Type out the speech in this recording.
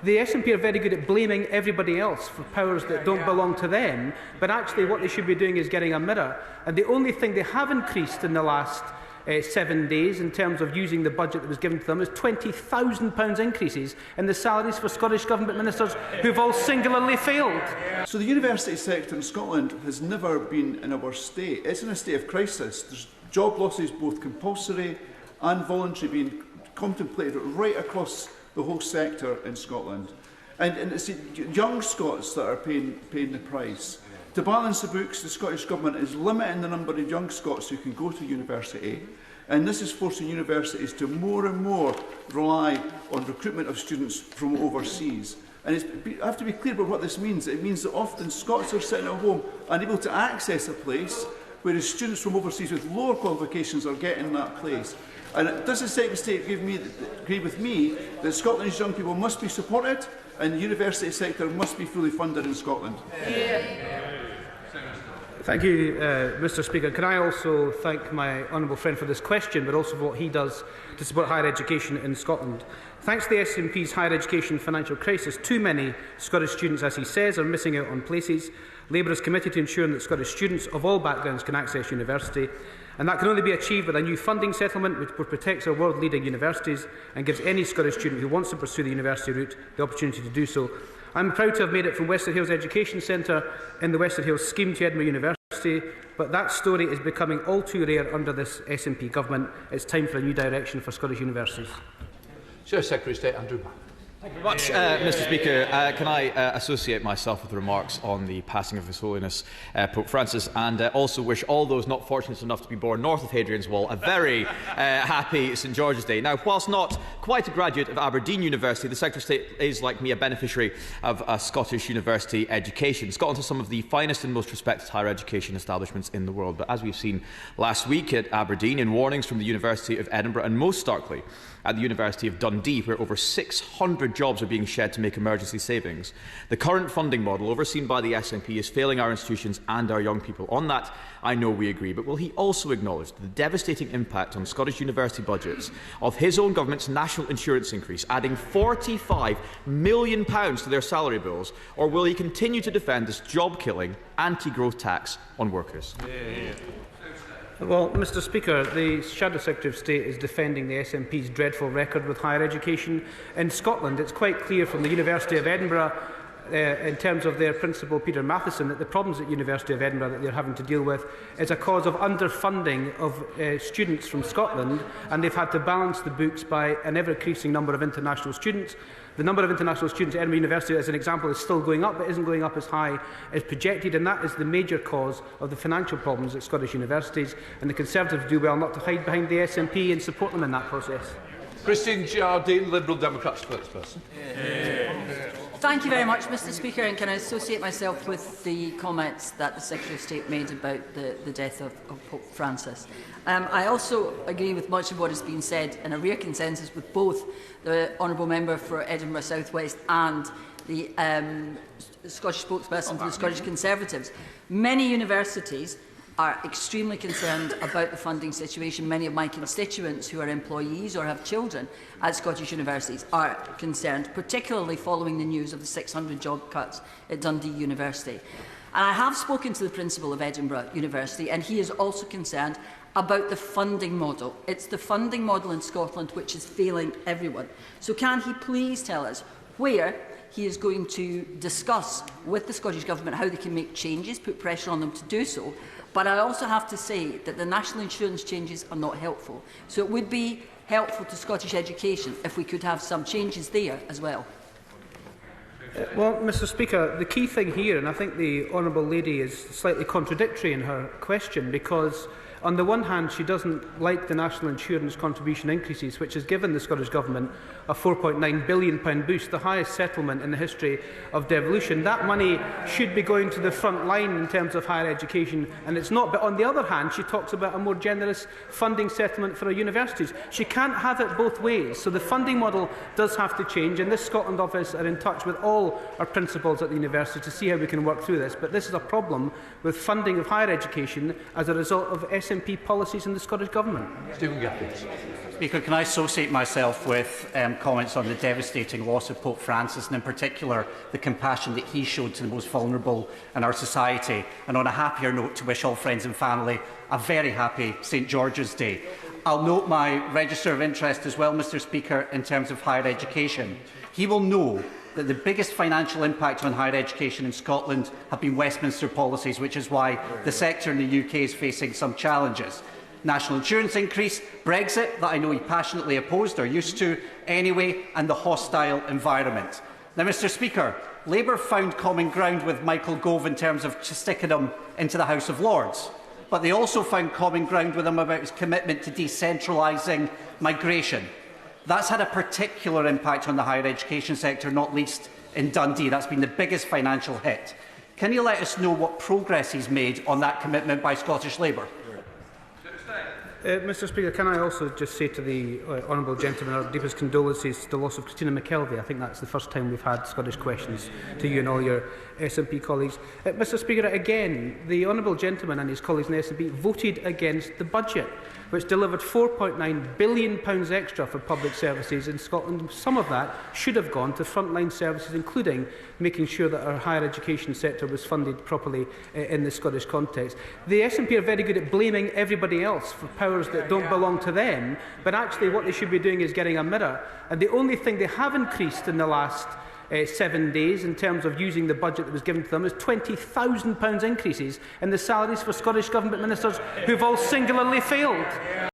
The SNP are very good at blaming everybody else for powers that don't belong to them, but actually what they should be doing is getting a mirror. And the only thing they have increased in the last 7 days in terms of using the budget that was given to them is £20,000 increases in the salaries for Scottish Government ministers who've all singularly failed. So the university sector in Scotland has never been in a worse state. It's in a state of crisis. There's job losses, both compulsory and voluntary, being contemplated right across the whole sector in Scotland. And it's young Scots that are paying the price. To balance the books, the Scottish Government is limiting the number of young Scots who can go to university, and this is forcing universities to more and more rely on recruitment of students from overseas. And I have to be clear about what this means. It means that often Scots are sitting at home unable to access a place, whereas students from overseas with lower qualifications are getting that place. And does the Secretary of State agree with me that Scotland's young people must be supported and the university sector must be fully funded in Scotland? Thank you, Mr Speaker. Can I also thank my honourable friend for this question, but also for what he does to support higher education in Scotland. Thanks to the SNP's higher education financial crisis, too many Scottish students, as he says, are missing out on places. Labour is committed to ensuring that Scottish students of all backgrounds can access university, and that can only be achieved with a new funding settlement which protects our world-leading universities and gives any Scottish student who wants to pursue the university route the opportunity to do so. I am proud to have made it from Western Hills Education Centre in the Western Hills scheme to Edinburgh University, but that story is becoming all too rare under this SNP government. It's time for a new direction for Scottish universities. Secretary of State Andrew. Thank you very much, Mr Speaker. Can I associate myself with the remarks on the passing of His Holiness Pope Francis, and also wish all those not fortunate enough to be born north of Hadrian's Wall a very happy St George's Day. Now, whilst not quite a graduate of Aberdeen University, the Secretary of State is, like me, a beneficiary of a Scottish university education. Scotland has some of the finest and most respected higher education establishments in the world, but as we've seen last week at Aberdeen, in warnings from the University of Edinburgh, and most starkly at the University of Dundee, where over 600 jobs are being shed to make emergency savings, the current funding model overseen by the SNP is failing our institutions and our young people. On that, I know we agree, but will he also acknowledge the devastating impact on Scottish university budgets of his own government's national insurance increase, adding £45 million to their salary bills, or will he continue to defend this job-killing anti-growth tax on workers? Well, Mr Speaker, the Shadow Secretary of State is defending the SNP's dreadful record with higher education in Scotland. It's quite clear from the University of Edinburgh, in terms of their principal, Peter Matheson, that the problems at University of Edinburgh that they're having to deal with is a cause of underfunding of students from Scotland, and they've had to balance the books by an ever-increasing number of international students. The number of international students at Edinburgh University, as an example, is still going up, but isn't going up as high as projected, and that is the major cause of the financial problems at Scottish universities, and the Conservatives do well not to hide behind the SNP and support them in that process. Christine Jardine, Liberal Democrat spokesperson. Thank you very much, Mr Speaker, and can I associate myself with the comments that the Secretary of State made about the death of Pope Francis. I also agree with much of what has been said, in a rare consensus with both the Honourable Member for Edinburgh South West and the Scottish spokesperson for the Scottish Conservatives. Many universities are extremely concerned about the funding situation. Many of my constituents who are employees or have children at Scottish universities are concerned, particularly following the news of the 600 job cuts at Dundee University. And I have spoken to the principal of Edinburgh University, and he is also concerned about the funding model. It's the funding model in Scotland which is failing everyone. So can he please tell us where he is going to discuss with the Scottish Government how they can make changes, put pressure on them to do so. But I also have to say that the national insurance changes are not helpful. So it would be helpful to Scottish education if we could have some changes there as well. Well, Mr Speaker, the key thing here, and I think the Honourable Lady is slightly contradictory in her question, because on the one hand, she doesn't like the national insurance contribution increases, which has given the Scottish Government a £4.9 billion boost, the highest settlement in the history of devolution. That money should be going to the front line in terms of higher education, and it's not. But on the other hand, she talks about a more generous funding settlement for our universities. She can't have it both ways. So the funding model does have to change, and this Scotland office are in touch with all our principals at the university to see how we can work through this. But this is a problem with funding of higher education as a result of SNP policies in the Scottish Government. Stephen Gaffney. Speaker, can I associate myself with comments on the devastating loss of Pope Francis, and in particular the compassion that he showed to the most vulnerable in our society, and on a happier note to wish all friends and family a very happy St George's Day. I'll note my register of interest as well, Mr Speaker, in terms of higher education. He will know that the biggest financial impact on higher education in Scotland have been Westminster policies, which is why the sector in the UK is facing some challenges. National insurance increase, Brexit, that I know he passionately opposed or used to anyway, and the hostile environment. Now, Mr Speaker, Labour found common ground with Michael Gove in terms of sticking him into the House of Lords, but they also found common ground with him about his commitment to decentralising migration. That's had a particular impact on the higher education sector, not least in Dundee. That's been the biggest financial hit. Can you let us know what progress he's made on that commitment by Scottish Labour? Mr Speaker, can I also just say to the honourable gentleman our deepest condolences to the loss of Christina McKelvey. I think that's the first time we've had Scottish questions to you and all your SNP colleagues. Mr Speaker, again, the honourable gentleman and his colleagues in the SNP voted against the budget, which delivered £4.9 billion extra for public services in Scotland. Some of that should have gone to frontline services, including making sure that our higher education sector was funded properly in the Scottish context. The SNP are very good at blaming everybody else for powers that don't belong to them, but actually what they should be doing is getting a mirror. And the only thing they have increased in the last 7 days in terms of using the budget that was given to them is £20,000 increases in the salaries for Scottish Government ministers who've all singularly failed.